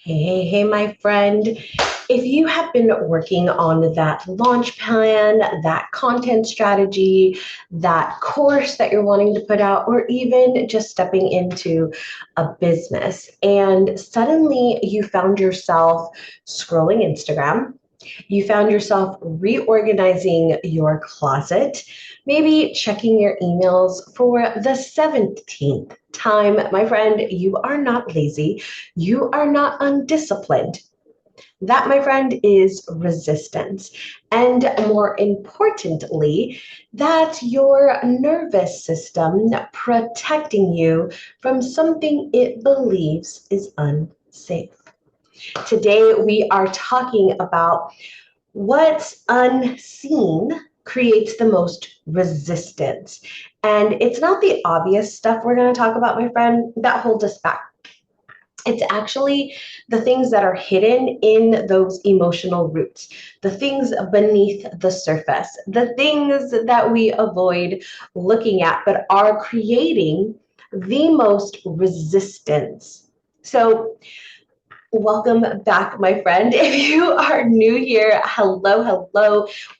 Hey, my friend. If you have been working on that launch plan, that content strategy, that course that you're wanting to put out, or even just stepping into a business, and suddenly you found yourself scrolling Instagram, you found yourself reorganizing your closet, maybe checking your emails for the 17th time, my friend, you are not lazy. You are not undisciplined. That, my friend, is resistance. And more importantly, that's your nervous system protecting you from something it believes is unsafe. Today, we are talking about what's unseen creates the most resistance. And it's not the obvious stuff we're going to talk about, my friend, that holds us back. It's actually the things that are hidden in those emotional roots, the things beneath the surface, the things that we avoid looking at, but are creating the most resistance. So, welcome back, my friend. If you are new here, hello.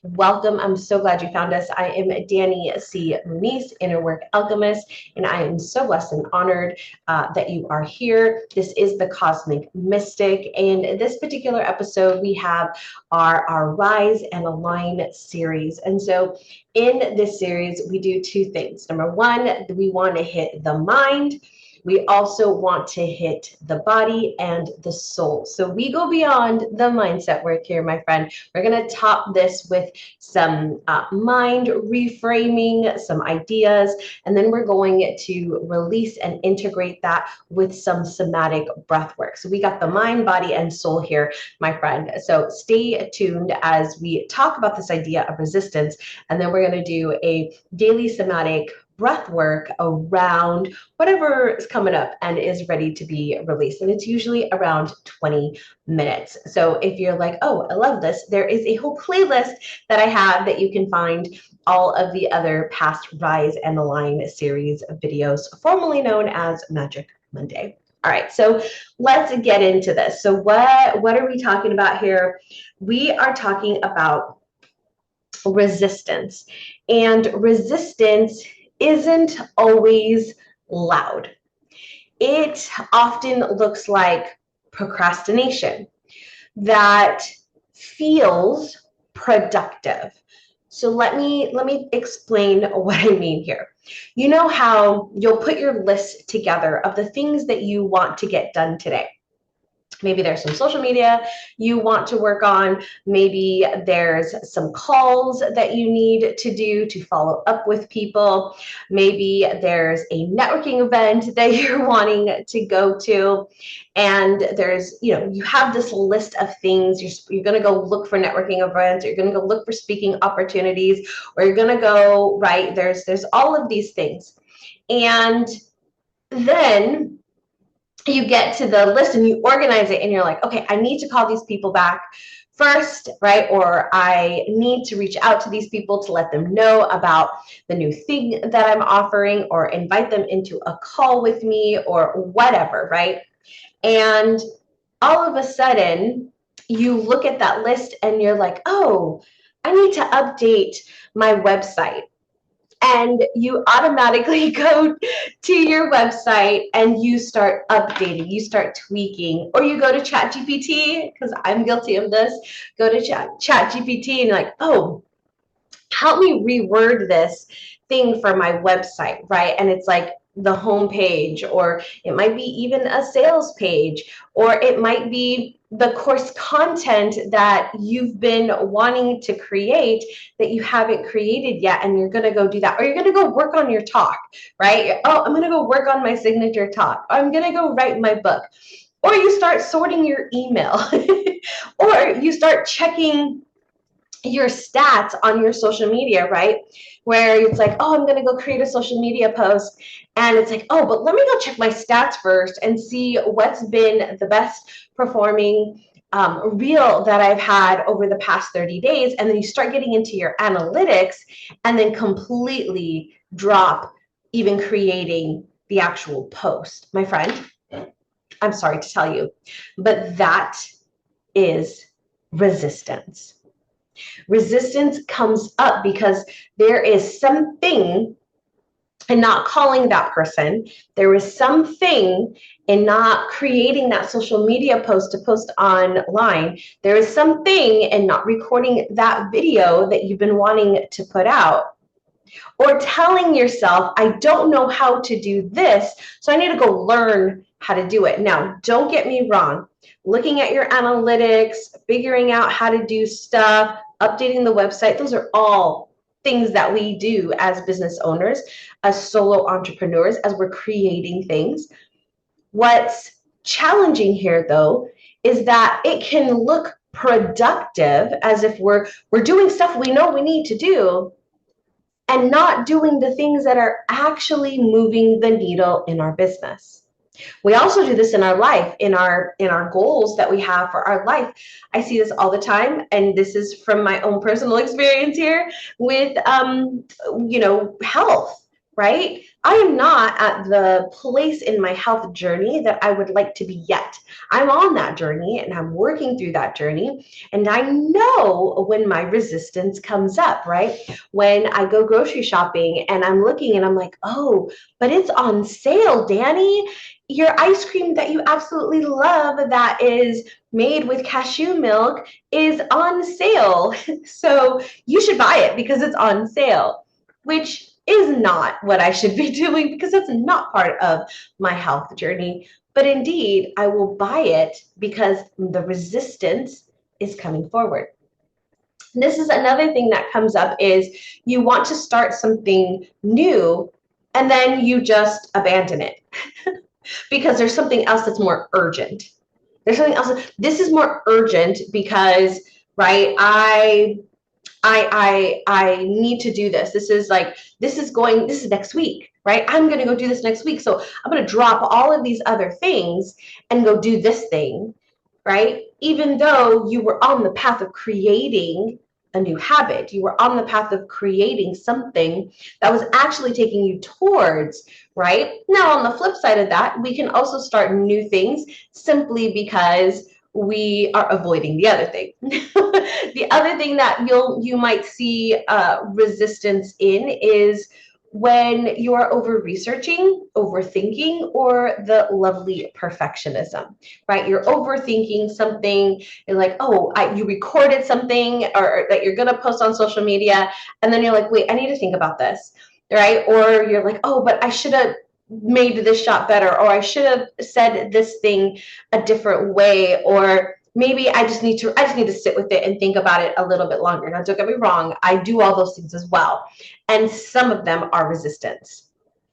Welcome. I'm so glad you found us. I am Danny C. Muniz, Inner Work Alchemist, and I am so blessed and honored that you are here. This is the Cosmic Mystic, and in this particular episode, we have our Rise and Align series. And so in this series, we do two things. Number one, we want to hit the mind. We also want to hit the body and the soul. So we go beyond the mindset work here, my friend. We're going to top this with some mind reframing, some ideas, and then we're going to release and integrate that with some somatic breath work. So we got the mind, body, and soul here, my friend. So stay tuned as we talk about this idea of resistance, and then we're going to do a daily somatic breath work around whatever is coming up and is ready to be released. And it's usually around 20 minutes. So if you're like, oh, I love this, there is a whole playlist that I have that you can find all of the other past Rise and Align series of videos, formerly known as Magic Monday. All right, so let's get into this. So what are we talking about here? We are talking about resistance. And resistance isn't always loud. It often looks like procrastination that feels productive. So let me explain what I mean here. You know how you'll put your list together of the things that you want to get done today. Maybe there's some social media you want to work on. Maybe there's some calls that you need to do to follow up with people. Maybe there's a networking event that you're wanting to go to. And there's, you have this list of things. You're going to go look for networking events. You're going to go look for speaking opportunities, or you're going to go, right? There's all of these things. And then you get to the list and you organize it and you're like, okay, I need to call these people back first, right? Or I need to reach out to these people to let them know about the new thing that I'm offering, or invite them into a call with me, or whatever, right? And all of a sudden you look at that list and you're like, oh, I need to update my website. And you automatically go to your website and you start updating, you start tweaking, or you go to ChatGPT, because I'm guilty of this. Go to ChatGPT and you're like, oh, help me reword this thing for my website, right? And it's like the home page, or it might be even a sales page, or it might be the course content that you've been wanting to create that you haven't created yet, and you're going to go do that. Or you're going to go work on your talk, right? Oh, I'm going to go work on my signature talk. I'm going to go write my book. Or you start sorting your email, or you start checking your stats on your social media, right? Where it's like, oh, I'm going to go create a social media post. And it's like, oh, but let me go check my stats first and see what's been the best performing reel that I've had over the past 30 days. And then you start getting into your analytics and then completely drop even creating the actual post, my friend. I'm sorry to tell you, but that is resistance. Resistance comes up because there is something in not calling that person. There is something in not creating that social media post to post online. There is something in not recording that video that you've been wanting to put out. Or telling yourself, I don't know how to do this, so I need to go learn how to do it. Now, don't get me wrong. Looking at your analytics, figuring out how to do stuff, updating the website, those are all things that we do as business owners, as solo entrepreneurs, as we're creating things. What's challenging here, though, is that it can look productive as if we're doing stuff we know we need to do, and not doing the things that are actually moving the needle in our business. We also do this in our life, in our goals that we have for our life. I see this all the time, and this is from my own personal experience here with health, right? I am not at the place in my health journey that I would like to be yet. I'm on that journey and I'm working through that journey. And I know when my resistance comes up, right? When I go grocery shopping and I'm looking and I'm like, oh, but it's on sale, Danny. Your ice cream that you absolutely love that is made with cashew milk is on sale. So you should buy it because it's on sale, which is not what I should be doing because that's not part of my health journey. But indeed, I will buy it because the resistance is coming forward. This is another thing that comes up is you want to start something new and then you just abandon it because there's something else that's more urgent. There's something else. This is more urgent because, right, I need to do this. This is next week, right? I'm going to go do this next week. So I'm going to drop all of these other things and go do this thing, right? Even though you were on the path of creating a new habit, you were on the path of creating something that was actually taking you towards, right? Now, on the flip side of that, we can also start new things simply because we are avoiding the other thing. The other thing that you might see resistance in is when you are over researching, overthinking, or the lovely perfectionism, right? You're overthinking something. You're like, oh, you recorded something or that you're going to post on social media. And then you're like, wait, I need to think about this, right? Or you're like, oh, but I should have made this shot better, or I should have said this thing a different way, or maybe I just need to sit with it and think about it a little bit longer. Now, don't get me wrong, I do all those things as well. And some of them are resistance.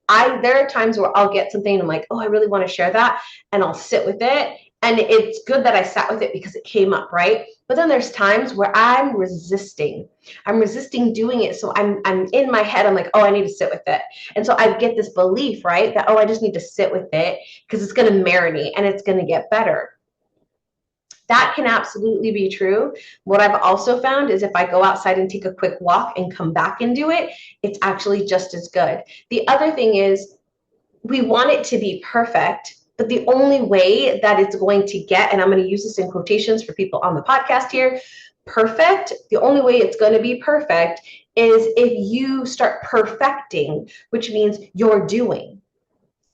There are times where I'll get something and I'm like, oh, I really want to share that. And I'll sit with it. And it's good that I sat with it because it came up, right? But then there's times where I'm resisting. I'm resisting doing it. So I'm in my head, I'm like, oh, I need to sit with it. And so I get this belief, right? That, oh, I just need to sit with it because it's going to marinate and it's going to get better. That can absolutely be true. What I've also found is if I go outside and take a quick walk and come back and do it, it's actually just as good. The other thing is we want it to be perfect, but the only way that it's going to get, and I'm going to use this in quotations for people on the podcast here, perfect, the only way it's going to be perfect is if you start perfecting, which means you're doing.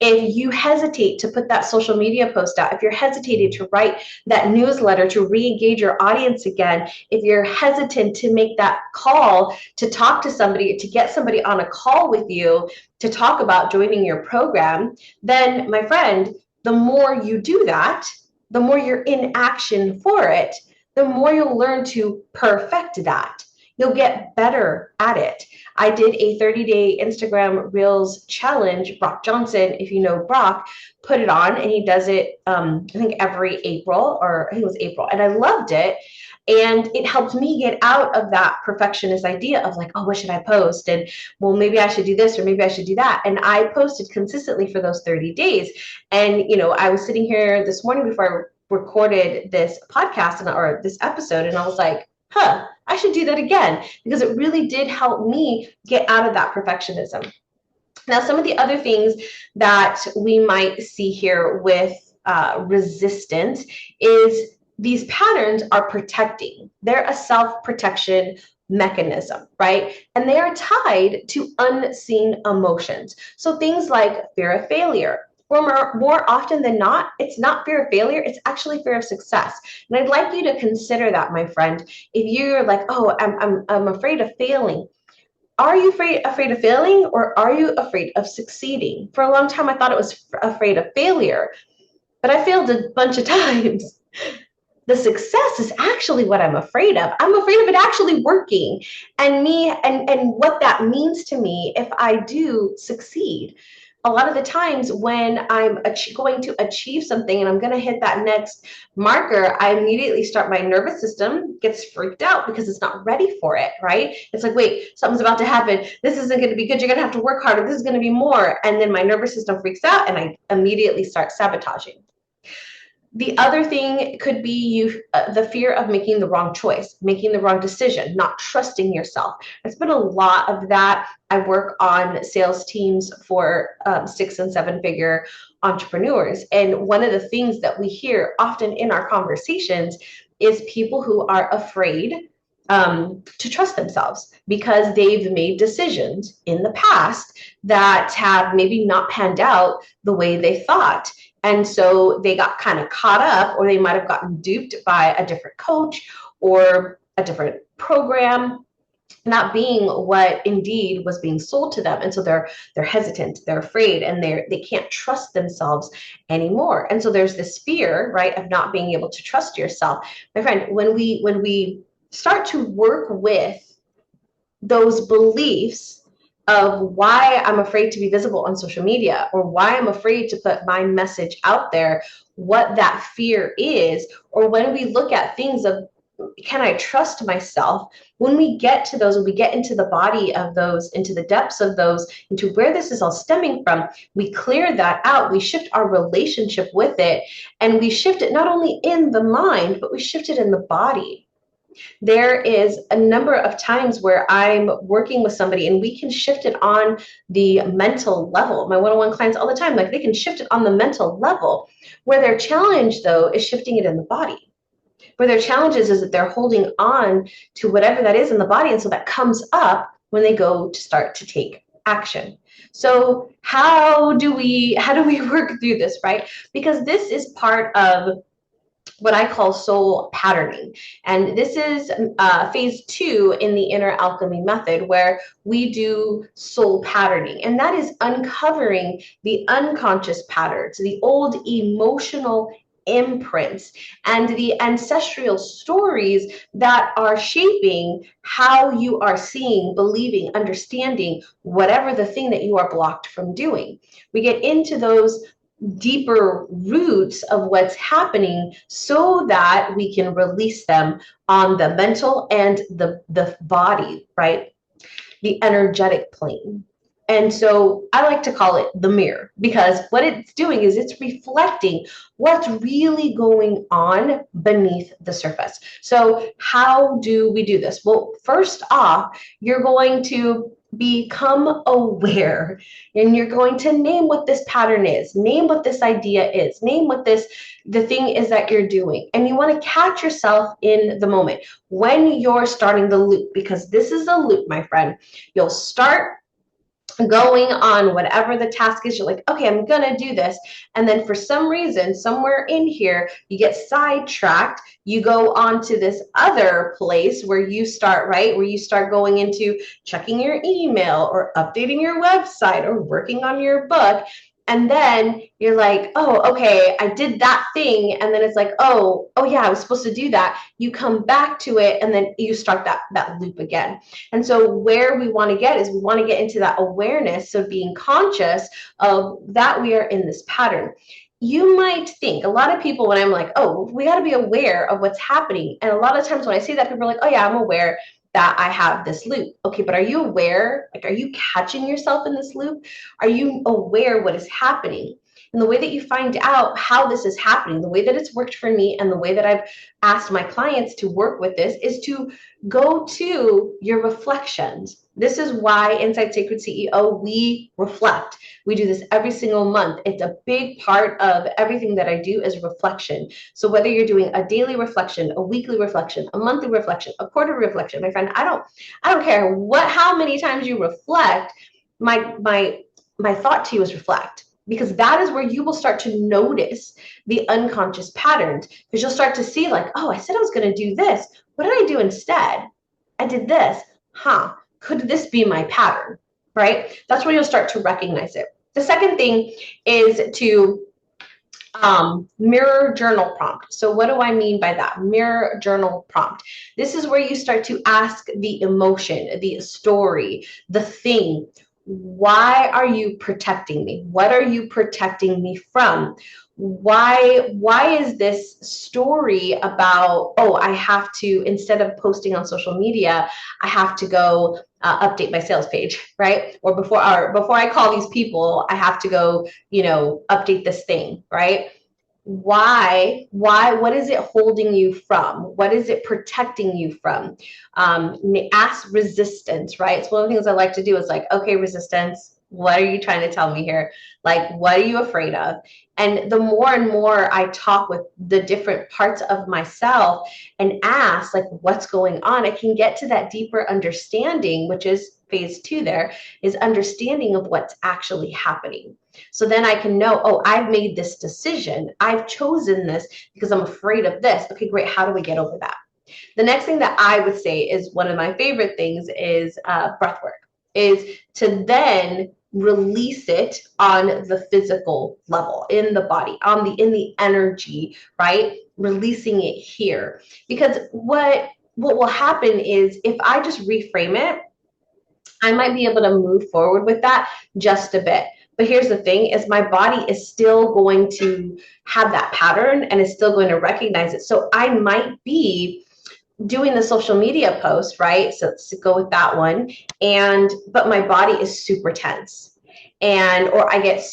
If you hesitate to put that social media post out, if you're hesitating to write that newsletter to re-engage your audience again, if you're hesitant to make that call to talk to somebody, to get somebody on a call with you to talk about joining your program, then my friend, the more you do that, the more you're in action for it, the more you'll learn to perfect that. You'll get better at it. I did a 30-day Instagram Reels challenge. Brock Johnson, if you know Brock, put it on, and he does it, I think every April, or I think it was April, and I loved it. And it helped me get out of that perfectionist idea of like, oh, what should I post? And well, maybe I should do this or maybe I should do that. And I posted consistently for those 30 days. And, I was sitting here this morning before I recorded this podcast or this episode, and I was like, I should do that again, because it really did help me get out of that perfectionism. Now, some of the other things that we might see here with resistance is these patterns are protecting. They're a self-protection mechanism, right? And they are tied to unseen emotions. So things like fear of failure, or more often than not, it's not fear of failure, it's actually fear of success. And I'd like you to consider that, my friend. If you're like, oh, I'm afraid of failing, are you afraid of failing, or are you afraid of succeeding? For a long time, I thought it was afraid of failure, but I failed a bunch of times. The success is actually what I'm afraid of. I'm afraid of it actually working, and what that means to me if I do succeed. A lot of the times when I'm going to achieve something and I'm going to hit that next marker, I immediately start, my nervous system gets freaked out because it's not ready for it, right? It's like, wait, something's about to happen. This isn't going to be good. You're going to have to work harder. This is going to be more. And then my nervous system freaks out and I immediately start sabotaging. The other thing could be the fear of making the wrong choice, making the wrong decision, not trusting yourself. It's been a lot of that. I work on sales teams for 6 and 7 figure entrepreneurs. And one of the things that we hear often in our conversations is people who are afraid to trust themselves because they've made decisions in the past that have maybe not panned out the way they thought. And so they got kind of caught up, or they might have gotten duped by a different coach or a different program, not being what indeed was being sold to them. And so they're hesitant, they're afraid, and they can't trust themselves anymore. And so there's this fear, right, of not being able to trust yourself. My friend, when we start to work with those beliefs of why I'm afraid to be visible on social media, or why I'm afraid to put my message out there, what that fear is, or when we look at things of, can I trust myself? When we get to those, when we get into the body of those, into the depths of those, into where this is all stemming from, we clear that out, we shift our relationship with it, and we shift it not only in the mind, but we shift it in the body. There is a number of times where I'm working with somebody and we can shift it on the mental level. My one-on-one clients all the time, like, they can shift it on the mental level. Where their challenge, though, is shifting it in the body. Where their challenge is that they're holding on to whatever that is in the body. And so that comes up when they go to start to take action. So how do we work through this, right? Because this is part of what I call soul patterning. And this is phase 2 in the inner alchemy method, where we do soul patterning. And that is uncovering the unconscious patterns, the old emotional imprints, and the ancestral stories that are shaping how you are seeing, believing, understanding whatever the thing that you are blocked from doing. We get into those deeper roots of what's happening so that we can release them on the mental and the body, right? The energetic plane. And so I like to call it the mirror, because what it's doing is it's reflecting what's really going on beneath the surface. So how do we do this? Well, first off, you're going to become aware, and you're going to name what this pattern is, name what this idea is, name what the thing is that you're doing. And you want to catch yourself in the moment when you're starting the loop, because this is a loop, my friend. You'll start going on whatever the task is. You're like, okay, I'm gonna do this, and then for some reason, somewhere in here, you get sidetracked. You go on to this other place where you start, right, where you start going into checking your email or updating your website or working on your book. And then you're like, oh, okay, I did that thing. And then it's like, oh yeah, I was supposed to do that. You come back to it, and then you start that loop again. And so where we want to get is, we want to get into that awareness of being conscious of that we are in this pattern. You might think, a lot of people, when I'm like, oh, we got to be aware of what's happening. And a lot of times when I say that, people are like, oh yeah, I'm aware that I have this loop. Okay, but are you aware? Like, are you catching yourself in this loop? Are you aware what is happening? And the way that you find out how this is happening, the way that it's worked for me and the way that I've asked my clients to work with this is to go to your reflections. This is why inside Sacred CEO, we reflect. We do this every single month. It's a big part of everything that I do is reflection. So whether you're doing a daily reflection, a weekly reflection, a monthly reflection, a quarterly reflection, my friend, I don't care how many times you reflect, my thought to you is reflect, because that is where you will start to notice the unconscious patterns, because you'll start to see like, oh, I said I was going to do this. What did I do instead? I did this. Could this be my pattern? Right? That's where you'll start to recognize it. The second thing is to mirror journal prompt. So what do I mean by that? Mirror journal prompt. This is where you start to ask the emotion, the story, the thing. Why are you protecting me? What are you protecting me from? Why is this story about, oh, I have to, instead of posting on social media, I have to go update my sales page, right? Or before I call these people, I have to go, update this thing, right? Why, what is it holding you from? What is it protecting you from? Ask resistance, right? So one of the things I like to do is like, okay, resistance, what are you trying to tell me here? Like, what are you afraid of? And the more and more I talk with the different parts of myself and ask, like, what's going on, I can get to that deeper understanding, which is phase 2 there, is understanding of what's actually happening. So then I can know, oh, I've made this decision. I've chosen this because I'm afraid of this. Okay, great. How do we get over that? The next thing that I would say is one of my favorite things is breath work, is to then release it on the physical level, in the body, in the energy, right? Releasing it here. Because what will happen is if I just reframe it, I might be able to move forward with that just a bit. But here's the thing, is my body is still going to have that pattern and is still going to recognize it. So I might be doing the social media post, right? So let's go with that one. But my body is super tense, or I get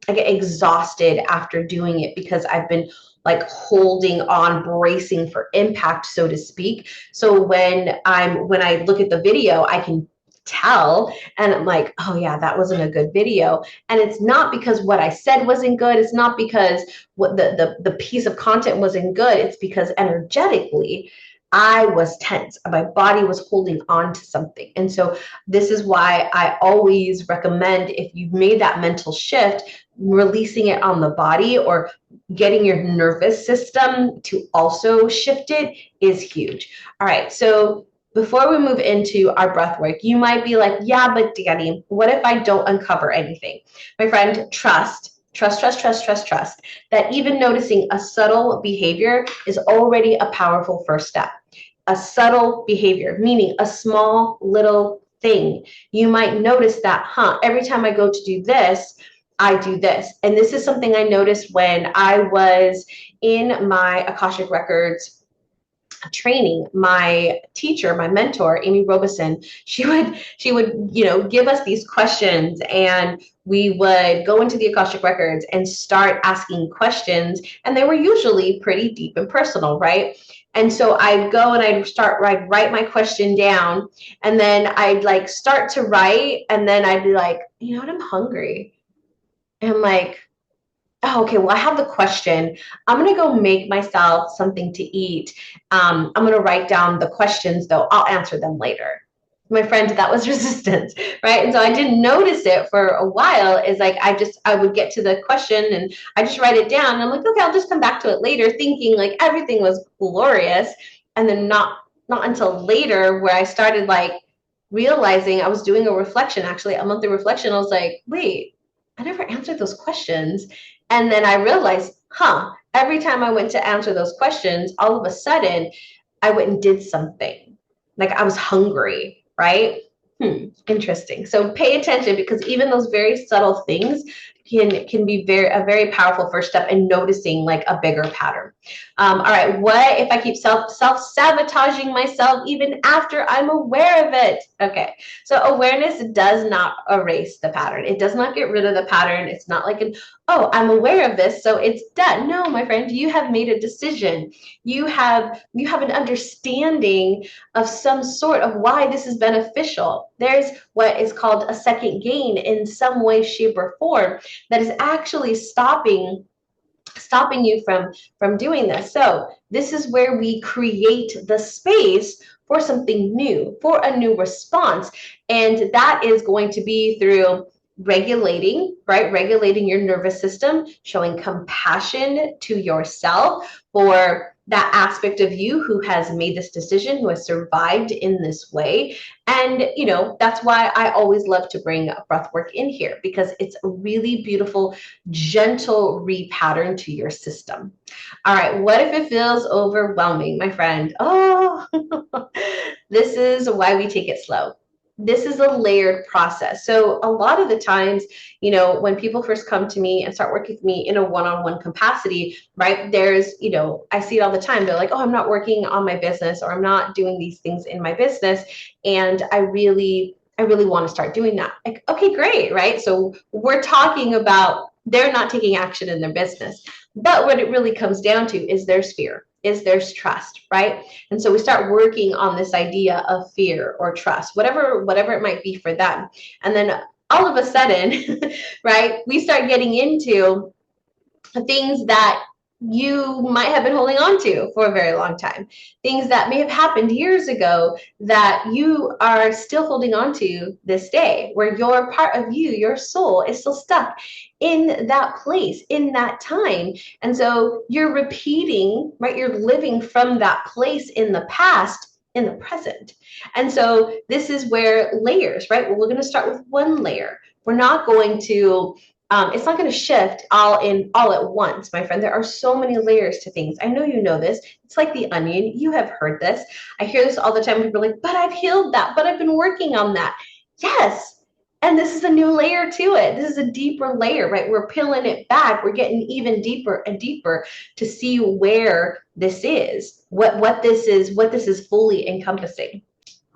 exhausted after doing it because I've been like holding on, bracing for impact, so to speak. So when I look at the video, I can tell, and I'm like, oh yeah, that wasn't a good video. And it's not because what I said wasn't good. It's not because what the piece of content wasn't good. It's because energetically I was tense. My body was holding on to something. And so this is why I always recommend, if you've made that mental shift, releasing it on the body or getting your nervous system to also shift it is huge. All right, so before we move into our breath work, you might be like, yeah, but Danny, what if I don't uncover anything? My friend, trust that even noticing a subtle behavior is already a powerful first step. A subtle behavior, meaning a small little thing. You might notice that, every time I go to do this, I do this. And this is something I noticed when I was in my Akashic Records training. My teacher, my mentor, Amy Robeson, she would give us these questions, and we would go into the Akashic Records and start asking questions, and they were usually pretty deep and personal, right? And so I'd go and I'd write my question down, and then I'd like start to write, and then I'd be like, you know what, I'm hungry. And I'm like, oh, okay, well, I have the question. I'm going to go make myself something to eat. I'm going to write down the questions, though. I'll answer them later. My friend, that was resistance, right? And so I didn't notice it for a while. Is like I would get to the question and I just write it down. And I'm like, okay, I'll just come back to it later, thinking like everything was glorious. And then not until later where I started like realizing I was doing a reflection, actually a monthly reflection. I was like, wait, I never answered those questions. And then I realized, every time I went to answer those questions, all of a sudden I went and did something. Like I was hungry, right? Interesting. So pay attention, because even those very subtle things can be a very powerful first step in noticing like a bigger pattern. All right, what if I keep self-sabotaging myself even after I'm aware of it? Okay, so awareness does not erase the pattern. It does not get rid of the pattern. It's not like oh, I'm aware of this, so it's done. No, my friend, you have made a decision. You have an understanding of some sort of why this is beneficial. There's what is called a second gain in some way, shape, or form that is actually stopping you from doing this. So this is where we create the space for something new, for a new response. And that is going to be through regulating, right? Regulating your nervous system, showing compassion to yourself for that aspect of you who has made this decision, who has survived in this way. And, that's why I always love to bring breath work in here, because it's a really beautiful, gentle repattern to your system. All right, what if it feels overwhelming, my friend? Oh, this is why we take it slow. This is a layered process. So a lot of the times, when people first come to me and start working with me in a one-on-one capacity, right, there's, I see it all the time. They're like, oh, I'm not working on my business, or I'm not doing these things in my business. And I really want to start doing that. Like, okay, great, right? So we're talking about they're not taking action in their business. But what it really comes down to is there's fear, is there's trust, right? And so we start working on this idea of fear or trust, whatever it might be for them. And then all of a sudden, right, we start getting into things that you might have been holding on to for a very long time, things that may have happened years ago that you are still holding on to this day, where your part of you, your soul, is still stuck in that place, in that time. And so you're repeating, right? You're living from that place in the past in the present. And so this is where layers, right? Well, we're going to start with one layer. We're not going to it's not going to shift all at once, my friend. There are so many layers to things. I know you know this. It's like the onion. You have heard this. I hear this all the time. People are like, but I've healed that, but I've been working on that. Yes. And this is a new layer to it. This is a deeper layer, right? We're peeling it back. We're getting even deeper and deeper to see where this is, what this is fully encompassing.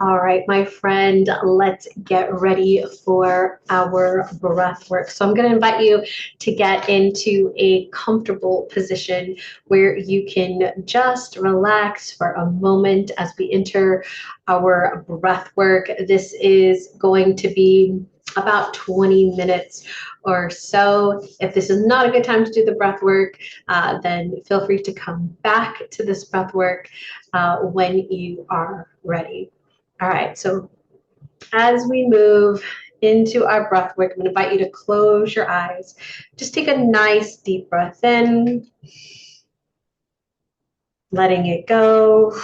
All right, my friend, let's get ready for our breath work. So I'm going to invite you to get into a comfortable position where you can just relax for a moment as we enter our breath work. This is going to be about 20 minutes or so. If this is not a good time to do the breath work, then feel free to come back to this breath work when you are ready. All right, so as we move into our breath work, I'm going to invite you to close your eyes. Just take a nice deep breath in, letting it go.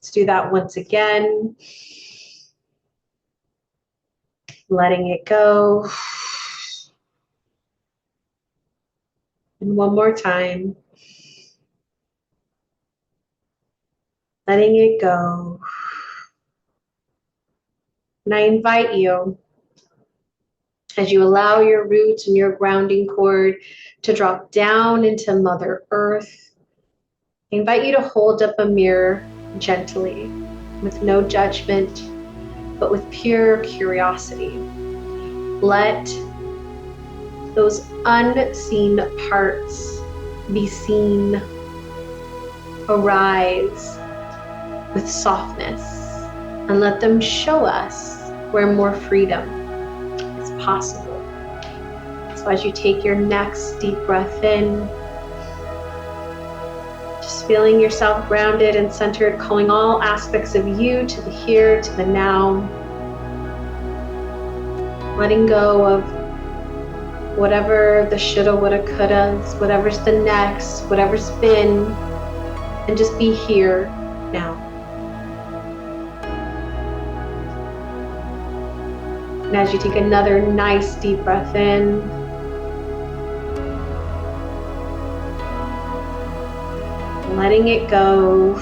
Let's do that once again. Letting it go. And one more time. Letting it go. And I invite you, as you allow your roots and your grounding cord to drop down into Mother Earth, I invite you to hold up a mirror gently, with no judgment, but with pure curiosity. Let those unseen parts be seen, arise with softness, and let them show us where more freedom is possible. So as you take your next deep breath in, just feeling yourself grounded and centered, calling all aspects of you to the here, to the now, letting go of whatever the shoulda, woulda, couldas, whatever's the next, whatever's been, and just be here now. And as you take another nice deep breath in, letting it go,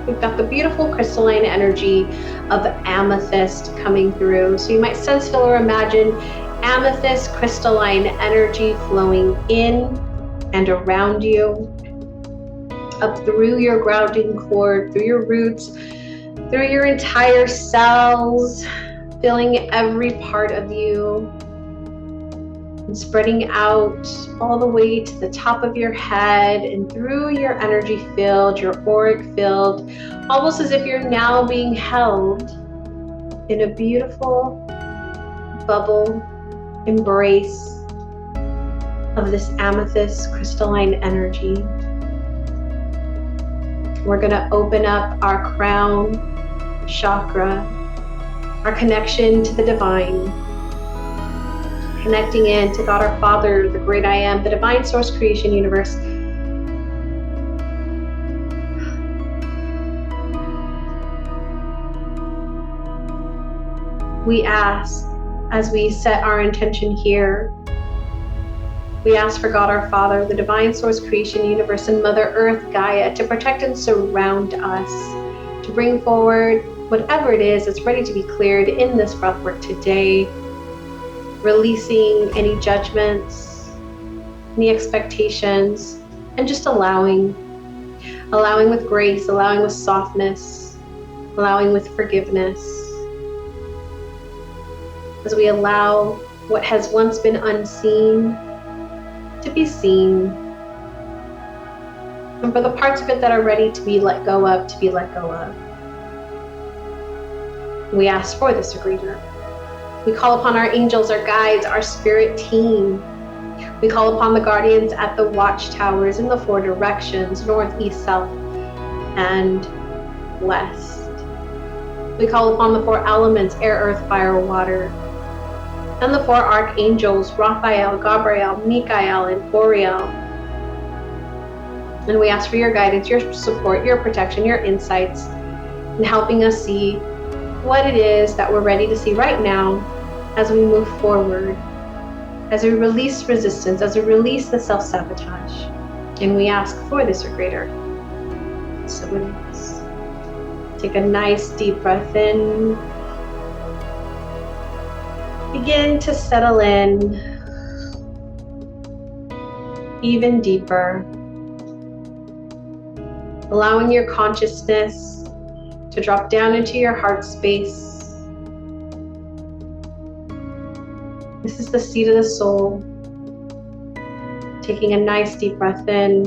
you're got the beautiful crystalline energy of amethyst coming through. So you might sense, feel, or imagine amethyst crystalline energy flowing in and around you, up through your grounding cord, through your roots, through your entire cells, filling every part of you, and spreading out all the way to the top of your head and through your energy field, your auric field, almost as if you're now being held in a beautiful bubble embrace of this amethyst crystalline energy. We're going to open up our crown chakra, our connection to the divine, connecting in to God our Father, the great I am, the divine source, creation, universe. We ask, as we set our intention here, we ask for God our Father, the divine source, creation, universe, and Mother Earth, Gaia, to protect and surround us, to bring forward whatever it is that's ready to be cleared in this breathwork today, releasing any judgments, any expectations, and just allowing with grace, allowing with softness, allowing with forgiveness, as we allow what has once been unseen to be seen, and for the parts of it that are ready to be let go of, to be let go of. We ask for this agreement. We call upon our angels, our guides, our spirit team. We call upon the guardians at the watchtowers in the 4 directions, north, east, south, and west. We call upon the 4 elements, air, earth, fire, water, and the 4 archangels, Raphael, Gabriel, Michael, and Uriel. And we ask for your guidance, your support, your protection, your insights, in helping us see what it is that we're ready to see right now as we move forward, as we release resistance, as we release the self-sabotage. And we ask for this or greater. So it is. Take a nice deep breath in. Begin to settle in even deeper, allowing your consciousness to drop down into your heart space. This is the seat of the soul. Taking a nice deep breath in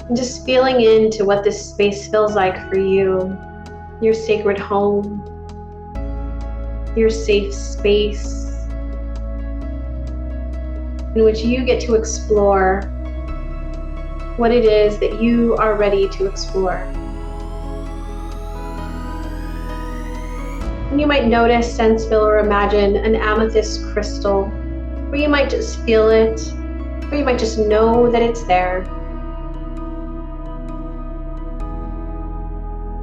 and just feeling into what this space feels like for you, your sacred home, your safe space in which you get to explore what it is that you are ready to explore. And you might notice, sense, feel, or imagine an amethyst crystal, or you might just feel it, or you might just know that it's there.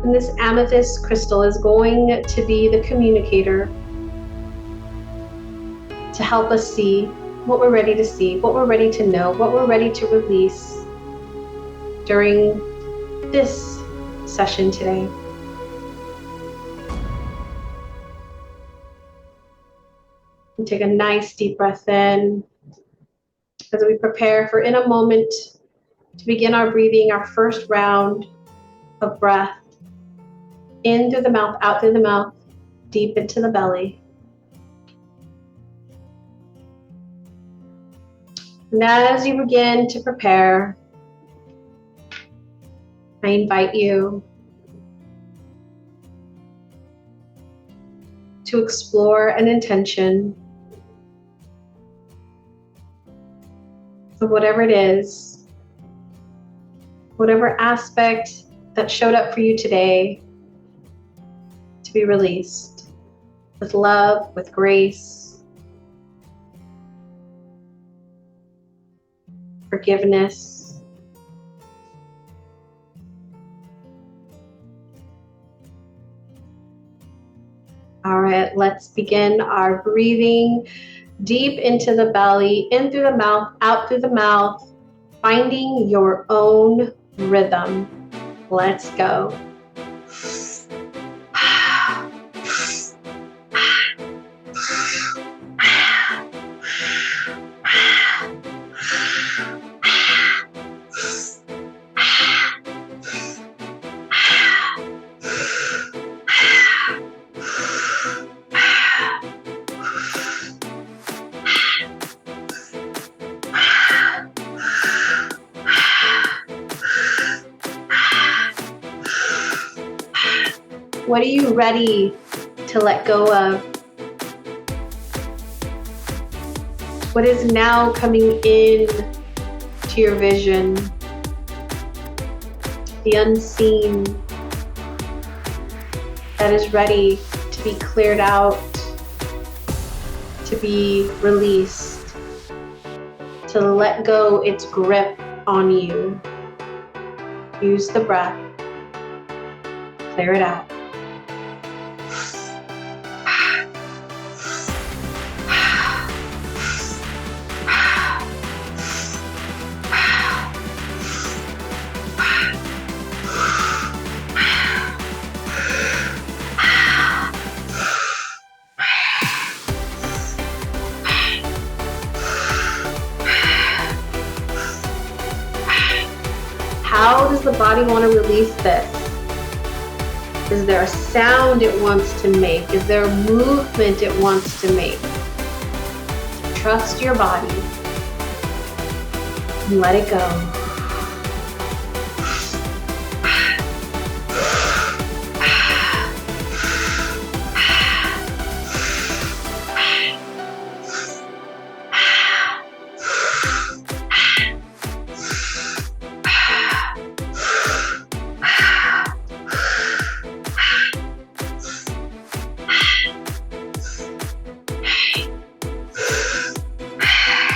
And this amethyst crystal is going to be the communicator to help us see what we're ready to see, what we're ready to know, what we're ready to release during this session today. And take a nice deep breath in as we prepare for, in a moment, to begin our breathing, our first round of breath. In through the mouth, out through the mouth, deep into the belly. And as you begin to prepare, I invite you to explore an intention of whatever it is, whatever aspect that showed up for you today, to be released with love, with grace, forgiveness, all right, let's begin our breathing deep into the belly, in through the mouth, out through the mouth, finding your own rhythm. Let's go. What are you ready to let go of? What is now coming in to your vision? The unseen that is ready to be cleared out, to be released, to let go its grip on you. Use the breath. Clear it out. How does the body want to release this? Is there a sound it wants to make? Is there a movement it wants to make? Trust your body and let it go.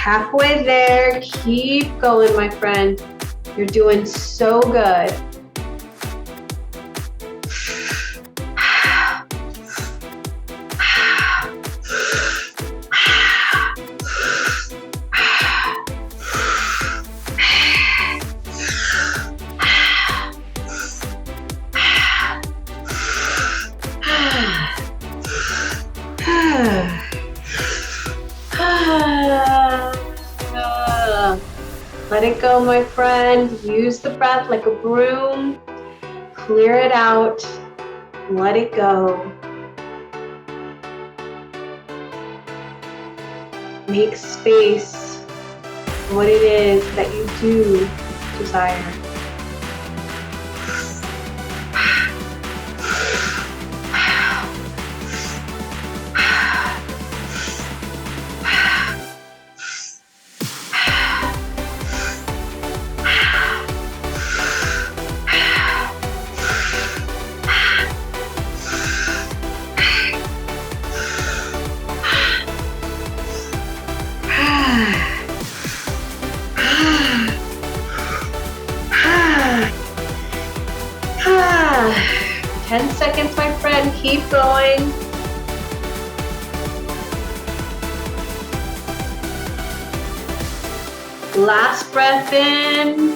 Halfway there, keep going, my friend. You're doing so good. Let it go, my friend. Use the breath like a broom. Clear it out. Let it go. Make space for what it is that you do desire. Ten seconds, my friend. Keep going. Last breath in.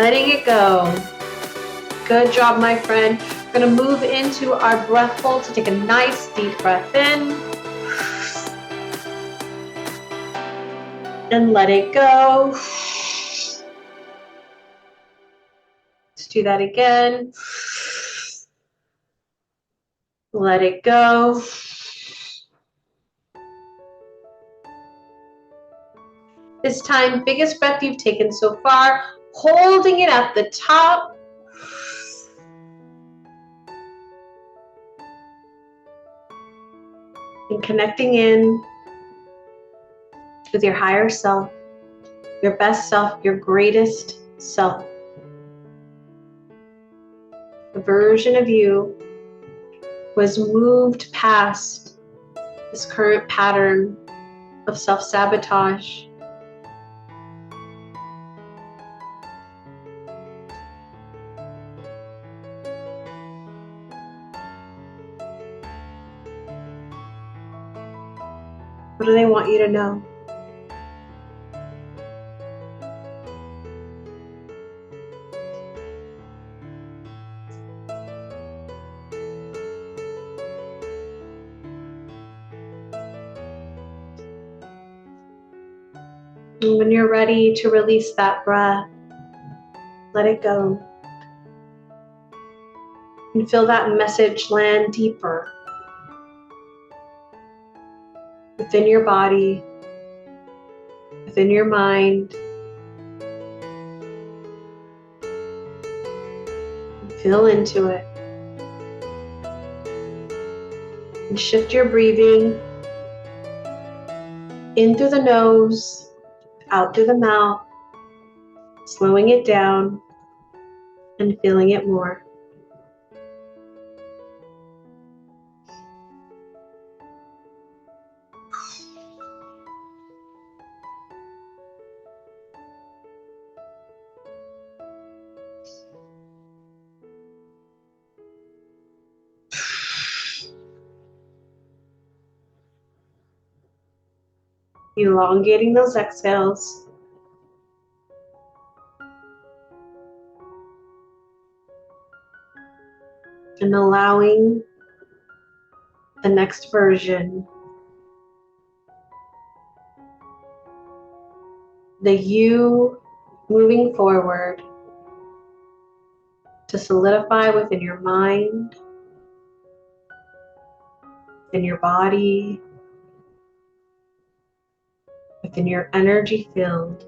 Letting it go. Good job, my friend. We're going to move into our breath hold. So take a nice deep breath in. And let it go. Let's do that again. Let it go. This time, biggest breath you've taken so far, holding it at the top. And connecting in with your higher self, your best self, your greatest self. The version of you who has moved past this current pattern of self-sabotage. What do they want you to know? And when you're ready to release that breath, let it go. And feel that message land deeper within your body, within your mind. And feel into it. And shift your breathing in through the nose, out through the mouth, slowing it down and feeling it more. Elongating those exhales. And allowing the next version, the you moving forward, to solidify within your mind, in your body, within your energy field.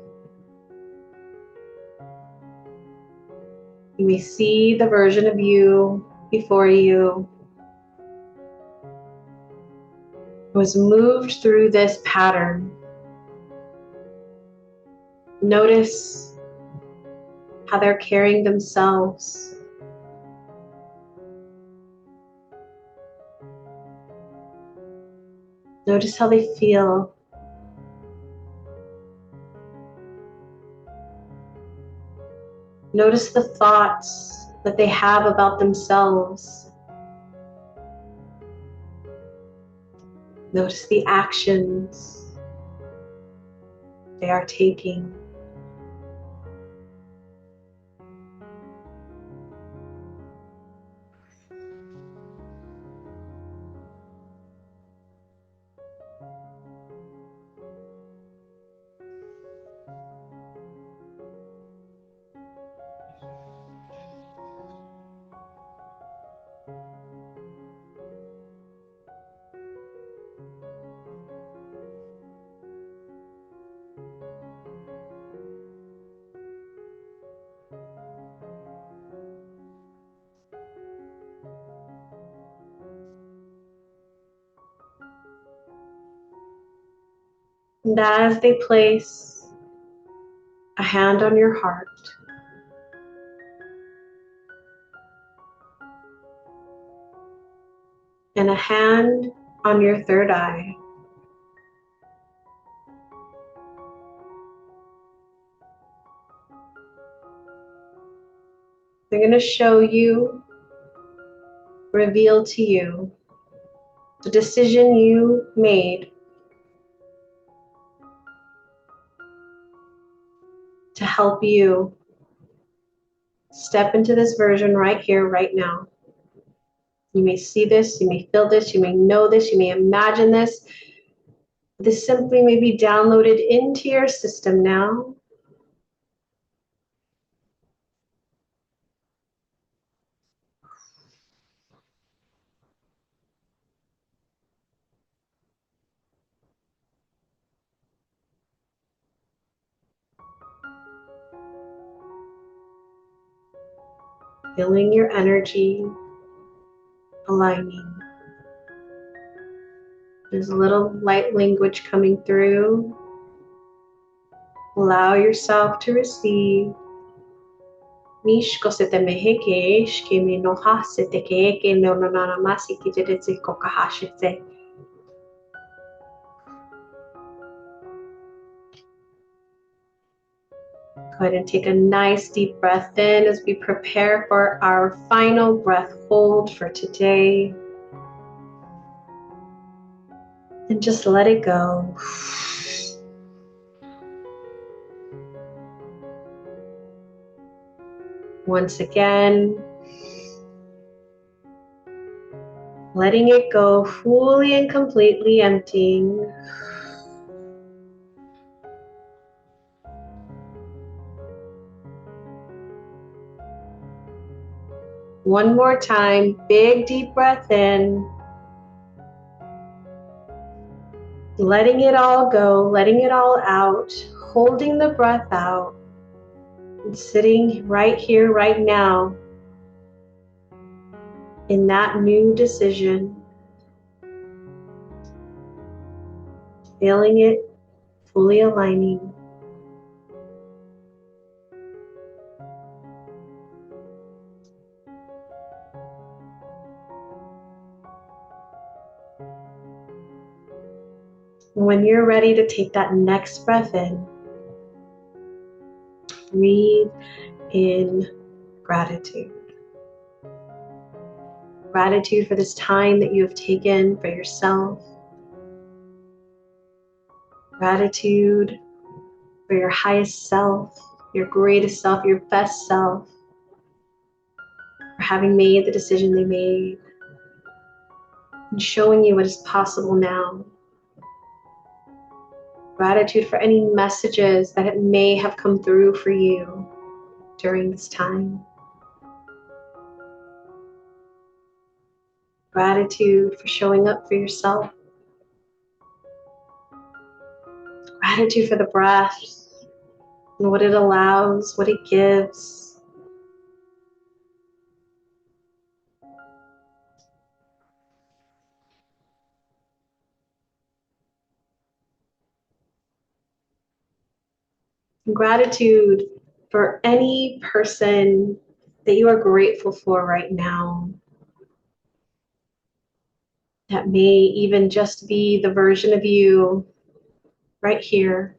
You may see the version of you before you who has moved through this pattern. Notice how they're carrying themselves. Notice how they feel. Notice the thoughts that they have about themselves. Notice the actions they are taking. And as they place a hand on your heart, and a hand on your third eye, they're going to show you, reveal to you, the decision you made to help you step into this version right here, right now. You may see this, you may feel this, you may know this, you may imagine this. This simply may be downloaded into your system now. Feeling your energy aligning. There's a little light language coming through. Allow yourself to receive. Mishko se te meheke, shke me no ha se te keeke no no na masi ki te te kokahashite. Go ahead and take a nice deep breath in as we prepare for our final breath hold for today. And just let it go. Once again, letting it go fully and completely emptying. One more time, big deep breath in. Letting it all go, letting it all out, holding the breath out, and sitting right here, right now, in that new decision, feeling it, fully aligning. When you're ready to take that next breath in, breathe in gratitude. Gratitude for this time that you have taken for yourself. Gratitude for your highest self, your greatest self, your best self, for having made the decision they made and showing you what is possible now. Gratitude for any messages that it may have come through for you during this time. Gratitude for showing up for yourself. Gratitude for the breath and what it allows, what it gives. Gratitude for any person that you are grateful for right now. That may even just be the version of you right here.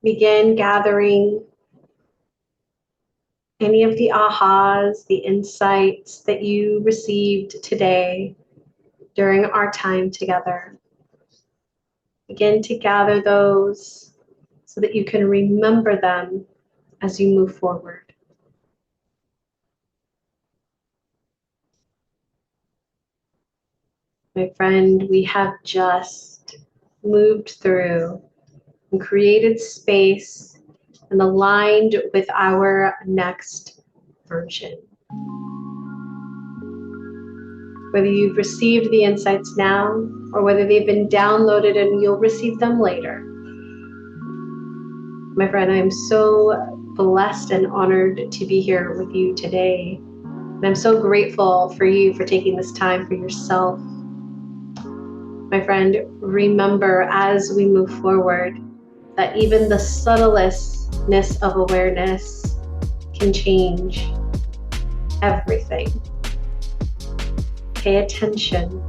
Begin gathering any of the ahas, the insights that you received today during our time together. Begin to gather those so that you can remember them as you move forward. My friend, we have just moved through and created space and aligned with our next version. Whether you've received the insights now or whether they've been downloaded and you'll receive them later. My friend, I am so blessed and honored to be here with you today. And I'm so grateful for you for taking this time for yourself. My friend, remember as we move forward that even the subtlestness of awareness can change everything. Pay attention,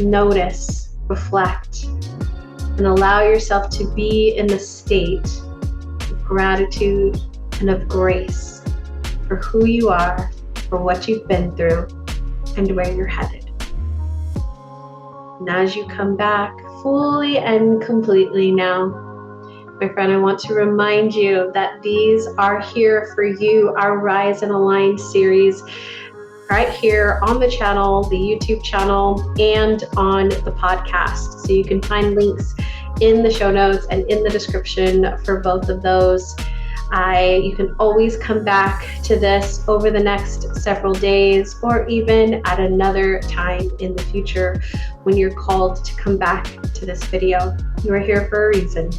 notice, reflect, and allow yourself to be in the state of gratitude and of grace for who you are, for what you've been through, and where you're headed. And as you come back fully and completely now, my friend, I want to remind you that these are here for you, our Rise and Align series, right here on the channel, the YouTube channel, and on the podcast. So you can find links in the show notes and in the description for both of those. You can always come back to this over the next several days or even at another time in the future when you're called to come back to this video. You are here for a reason.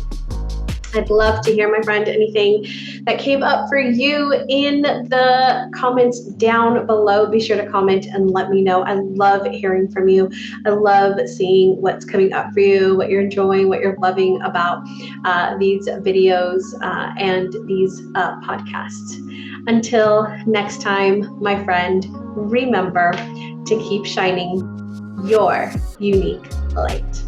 I'd love to hear, my friend, anything that came up for you in the comments down below. Be sure to comment and let me know. I love hearing from you. I love seeing what's coming up for you, what you're enjoying, what you're loving about these videos and these podcasts. Until next time, my friend, remember to keep shining your unique light.